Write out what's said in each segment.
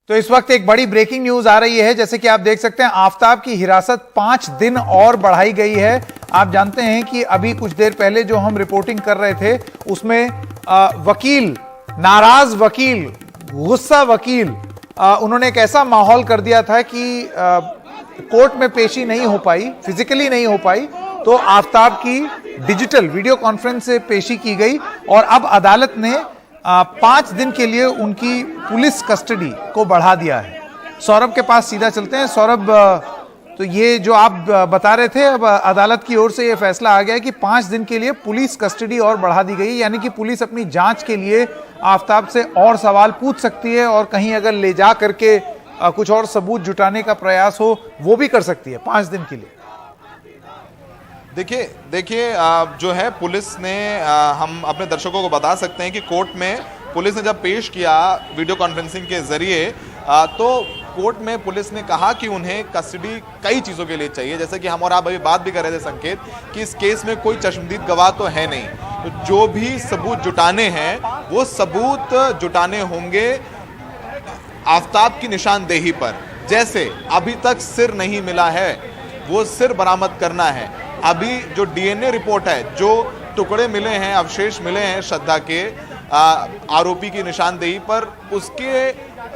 तो इस वक्त एक बड़ी ब्रेकिंग न्यूज आ रही है। जैसे कि आप देख सकते हैं, आफताब की हिरासत 5 दिन और बढ़ाई गई है। आप जानते हैं कि अभी कुछ देर पहले जो हम रिपोर्टिंग कर रहे थे उसमें वकील, नाराज वकील, गुस्सा वकील, उन्होंने एक ऐसा माहौल कर दिया था कि कोर्ट में पेशी नहीं हो पाई, फिजिकली नहीं हो पाई, तो आफताब की डिजिटल वीडियो कॉन्फ्रेंस से पेशी की गई और अब अदालत ने 5 दिन के लिए उनकी पुलिस कस्टडी को बढ़ा दिया है। सौरभ के पास सीधा चलते हैं। सौरभ, तो ये जो आप बता रहे थे, अब अदालत की ओर से ये फैसला आ गया कि 5 दिन के लिए पुलिस कस्टडी और बढ़ा दी गई, यानी कि पुलिस अपनी जांच के लिए आफताब से और सवाल पूछ सकती है और कहीं अगर ले जा करके कुछ और सबूत जुटाने का प्रयास हो वो भी कर सकती है 5 दिन के लिए। देखिए जो है पुलिस ने, हम अपने दर्शकों को बता सकते हैं कि कोर्ट में पुलिस ने जब पेश किया वीडियो कॉन्फ्रेंसिंग के जरिए, तो कोर्ट में पुलिस ने कहा कि उन्हें कस्टडी कई चीज़ों के लिए चाहिए। जैसे कि हम और आप अभी बात भी कर रहे थे संकेत, कि इस केस में कोई चश्मदीद गवाह तो है नहीं, तो जो भी सबूत जुटाने हैं वो सबूत जुटाने होंगे आफताब की निशानदेही पर। जैसे अभी तक सिर नहीं मिला है, वो सिर बरामद करना है। अभी जो डीएनए रिपोर्ट है, जो टुकड़े मिले हैं, अवशेष मिले हैं श्रद्धा के आरोपी की निशानदेही पर, उसके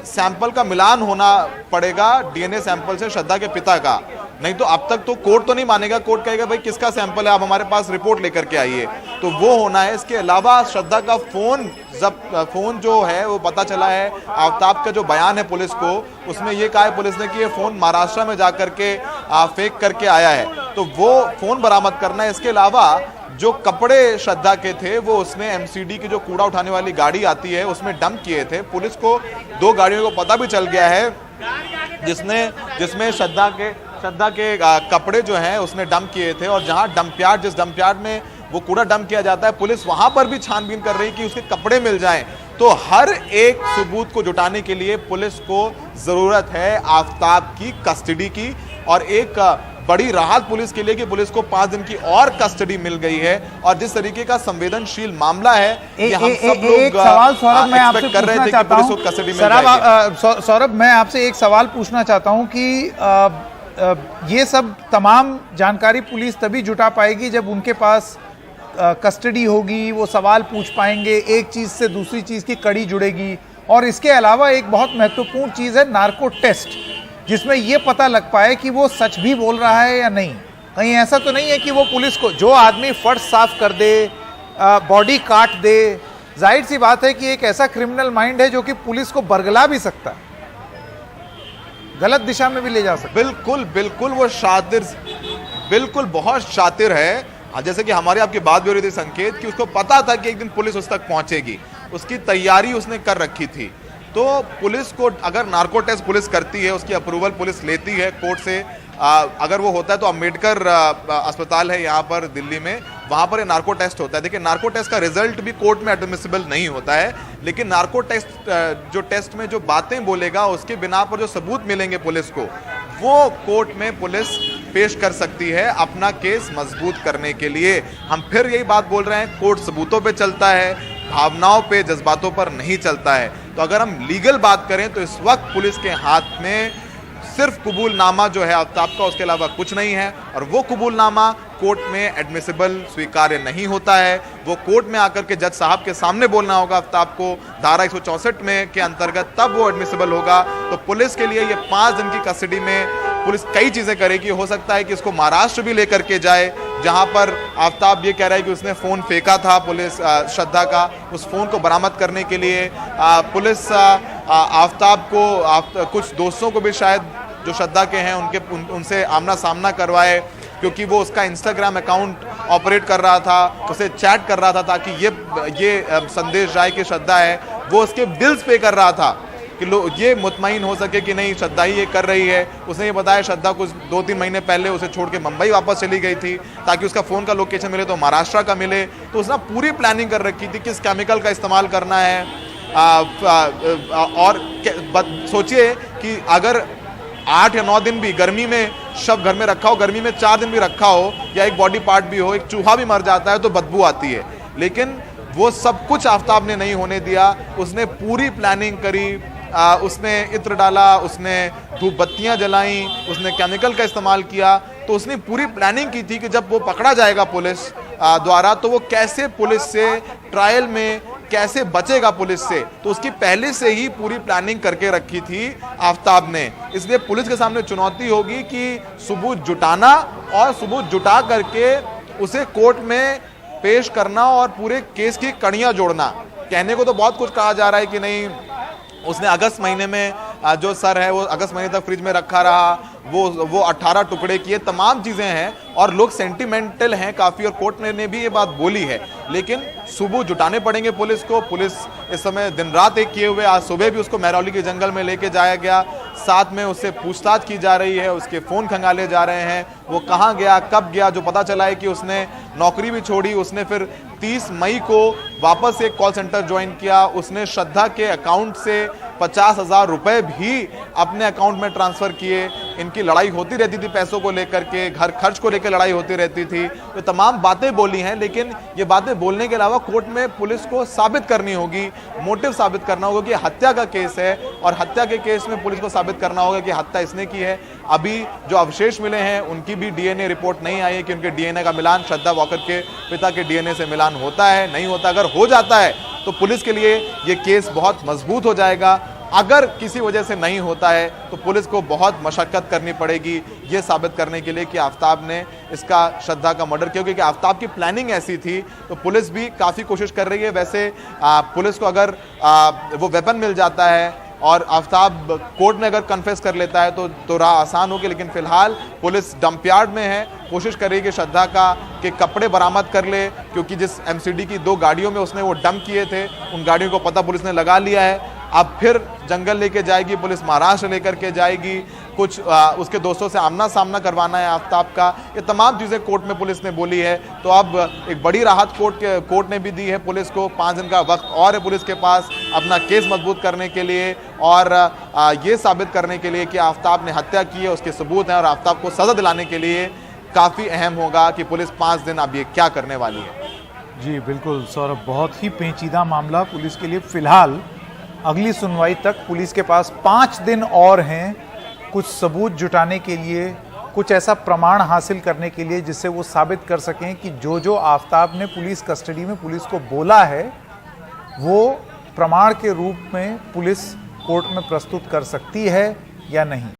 सैंपल का मिलान होना पड़ेगा डीएनए सैंपल से श्रद्धा के पिता का। नहीं तो अब तक तो कोर्ट तो नहीं मानेगा, कोर्ट कहेगा भाई किसका सैंपल है, आप हमारे पास रिपोर्ट लेकर के आइए, तो वो होना है। इसके अलावा श्रद्धा का फोन जो है वो पता चला है, आफताब का जो बयान है पुलिस को, उसमें ये कहा है पुलिस ने कि ये फोन महाराष्ट्र में जाकर के फेक करके आया है, तो वो फोन बरामद करना है। इसके अलावा जो कपड़े श्रद्धा के थे वो उसने एमसीडी की जो कूड़ा उठाने वाली गाड़ी आती है उसमें डंप किए थे। पुलिस को 2 गाड़ियों को पता भी चल गया है जिसमें श्रद्धा के कपड़े जो हैं उसने डंप किए थे, और जहां जिस डंप यार्ड में वो कूड़ा डंप किया जाता है, पुलिस वहां पर भी छानबीन कर रही कि उसके कपड़े मिल जाएं। तो हर एक सबूत को जुटाने के लिए पुलिस को जरूरत है आफताब की कस्टडी की, और एक बड़ी राहत पुलिस के लिए कि पुलिस को 5 दिन की और कस्टडी मिल गई है। और जिस तरीके का संवेदनशील मामला है, ये हम सब लोग एक सवाल सौरभ मैं आपसे कर रहे थे कि पुलिस को कस्टडी मिल जाएगी। सौरभ, मैं आपसे एक सवाल पूछना चाहता हूं कि ये सब तमाम जानकारी पुलिस तभी जुटा पाएगी जब उनके पास कस्टडी होगी, वो सवाल पूछ पाएंगे, एक चीज से दूसरी चीज की कड़ी जुड़ेगी। और इसके अलावा एक बहुत महत्वपूर्ण चीज है नार्को टेस्ट, जिसमें ये पता लग पाए कि वो सच भी बोल रहा है या नहीं। कहीं ऐसा तो नहीं है कि वो पुलिस को, जो आदमी फर्श साफ कर दे, बॉडी काट दे, जाहिर सी बात है कि एक ऐसा क्रिमिनल माइंड है जो कि पुलिस को बरगला भी सकता है, गलत दिशा में भी ले जा सकता है। बिल्कुल वो शातिर, बिल्कुल बहुत शातिर है। जैसे कि हमारी आपकी बात भी हो रही थी संकेत, कि उसको पता था कि एक दिन पुलिस उस तक पहुंचेगी, उसकी तैयारी उसने कर रखी थी। तो पुलिस को अगर नार्को टेस्ट पुलिस करती है, उसकी अप्रूवल पुलिस लेती है कोर्ट से, अगर वो होता है तो अम्बेडकर अस्पताल है यहाँ पर दिल्ली में, वहाँ पर ये नार्को टेस्ट होता है। देखिए नार्को टेस्ट का रिजल्ट भी कोर्ट में एडमिसिबल नहीं होता है, लेकिन नार्को टेस्ट जो टेस्ट में जो बातें बोलेगा उसके बिना पर जो सबूत मिलेंगे पुलिस को, वो कोर्ट में पुलिस पेश कर सकती है अपना केस मजबूत करने के लिए। हम फिर यही बात बोल रहे हैं, कोर्ट सबूतों पे चलता है, भावनाओं पे, जज्बातों पर नहीं चलता है। तो अगर हम लीगल बात करें तो इस वक्त पुलिस के हाथ में सिर्फ कबूलनामा जो है आफताब का, उसके अलावा कुछ नहीं है, और वो कबूलनामा कोर्ट में एडमिसिबल स्वीकार्य नहीं होता है। वो कोर्ट में आकर के जज साहब के सामने बोलना होगा आफताब को, धारा 164 में के अंतर्गत, तब वो एडमिसिबल होगा। तो पुलिस के लिए ये 5 दिन की कस्टडी में पुलिस कई चीजें करेगी। हो सकता है कि इसको महाराष्ट्र भी लेकर के जाए, जहां पर आफताब ये कह रहा है कि उसने फोन फेंका था पुलिस श्रद्धा का, उस फोन को बरामद करने के लिए पुलिस आफताब को, कुछ दोस्तों को भी शायद जो श्रद्धा के हैं उनसे आमना सामना करवाए, क्योंकि वो उसका इंस्टाग्राम अकाउंट ऑपरेट कर रहा था, उसे चैट कर रहा था ताकि ये संदेश जाए कि श्रद्धा है। वो उसके बिल्स पे कर रहा था कि लोग ये मुतमईन हो सके कि नहीं श्रद्धा ही ये कर रही है। उसने ये बताया श्रद्धा कुछ 2-3 महीने पहले उसे छोड़ के मुंबई वापस चली गई थी ताकि उसका फ़ोन का लोकेशन मिले तो महाराष्ट्र का मिले। तो उसने पूरी प्लानिंग कर रखी थी किस केमिकल का इस्तेमाल करना है। और सोचिए कि अगर 8 या 9 दिन भी गर्मी में शव घर में रखा हो, गर्मी में 4 दिन भी रखा हो, या एक बॉडी पार्ट भी हो, एक चूहा भी मर जाता है तो बदबू आती है। लेकिन वो सब कुछ आफताब ने नहीं होने दिया। उसने पूरी प्लानिंग करी, उसने इत्र डाला, उसने धूप बत्तियां जलाई, उसने केमिकल का इस्तेमाल किया, तो उसने पूरी प्लानिंग की थी कि जब वो पकड़ा जाएगा पुलिस द्वारा तो वो कैसे पुलिस से ट्रायल में कैसे बचेगा पुलिस से, तो उसकी पहले से ही पूरी प्लानिंग करके रखी थी आफताब ने। इसलिए पुलिस के सामने चुनौती होगी कि सबूत जुटाना और सबूत जुटा करके उसे कोर्ट में पेश करना और पूरे केस की कड़ियां जोड़ना। कहने को तो बहुत कुछ कहा जा रहा है कि नहीं उसने अगस्त महीने में जो सर है वो अगस्त महीने तक फ्रिज में रखा रहा, वो 18 टुकड़े किए, तमाम चीजें हैं और लोग सेंटिमेंटल हैं काफी और कोर्ट ने भी ये बात बोली है। लेकिन सबूत जुटाने पड़ेंगे पुलिस को। पुलिस इस समय दिन रात एक किए हुए, आज सुबह भी उसको महरौली के जंगल में लेके जाया गया, साथ में उससे पूछताछ की जा रही है, उसके फोन खंगाले जा रहे हैं, वो कहाँ गया, कब गया। जो पता चला है कि उसने नौकरी भी छोड़ी, उसने फिर 30 मई को वापस एक कॉल सेंटर ज्वाइन किया, उसने श्रद्धा के अकाउंट से 50,000 रुपए भी अपने अकाउंट में ट्रांसफर किए। इनकी लड़ाई होती रहती थी पैसों को लेकर के, घर खर्च को लेकर लड़ाई होती रहती थी, तो तमाम बातें बोली हैं। लेकिन ये बातें बोलने के अलावा कोर्ट में पुलिस को साबित करनी होगी, मोटिव साबित करना होगा कि हत्या का केस है और हत्या के केस में पुलिस को साबित करना होगा कि हत्या इसने की है। अभी जो अवशेष मिले हैं उनकी भी डीएनए रिपोर्ट नहीं आई है कि उनके डीएनए का मिलान श्रद्धा वॉकर के पिता के डीएनए से मिलान होता है नहीं होता। अगर हो जाता है तो पुलिस के लिए ये केस बहुत मजबूत हो जाएगा। अगर किसी वजह से नहीं होता है तो पुलिस को बहुत मशक्कत करनी पड़ेगी ये साबित करने के लिए कि आफताब ने इसका श्रद्धा का मर्डर किया, क्योंकि आफताब की प्लानिंग ऐसी थी। तो पुलिस भी काफ़ी कोशिश कर रही है। वैसे पुलिस को अगर वो वेपन मिल जाता है और आफताब कोर्ट में अगर कन्फेस कर लेता है तो राह आसान होगी। लेकिन फिलहाल पुलिस डंपयार्ड में है, कोशिश कर रही है कि श्रद्धा के कपड़े बरामद कर ले, क्योंकि जिस एमसीडी की 2 गाड़ियों में उसने वो डंप किए थे उन गाड़ियों को पता पुलिस ने लगा लिया है। अब फिर जंगल लेके जाएगी पुलिस, महाराष्ट्र लेकर के जाएगी, कुछ उसके दोस्तों से आमना सामना करवाना है आफताब का। ये तमाम चीज़ें कोर्ट में पुलिस ने बोली है। तो अब एक बड़ी राहत कोर्ट ने भी दी है पुलिस को। 5 दिन का वक्त और है पुलिस के पास अपना केस मजबूत करने के लिए और ये साबित करने के लिए कि आफताब ने हत्या की है, उसके सबूत हैं और आफताब को सजा दिलाने के लिए काफ़ी अहम होगा कि पुलिस 5 दिन अब ये क्या करने वाली है। जी बिल्कुल सौरभ, बहुत ही पेचीदा मामला पुलिस के लिए। फिलहाल अगली सुनवाई तक पुलिस के पास 5 दिन और हैं कुछ सबूत जुटाने के लिए, कुछ ऐसा प्रमाण हासिल करने के लिए जिससे वो साबित कर सकें कि जो आफताब ने पुलिस कस्टडी में पुलिस को बोला है वो प्रमाण के रूप में पुलिस कोर्ट में प्रस्तुत कर सकती है या नहीं।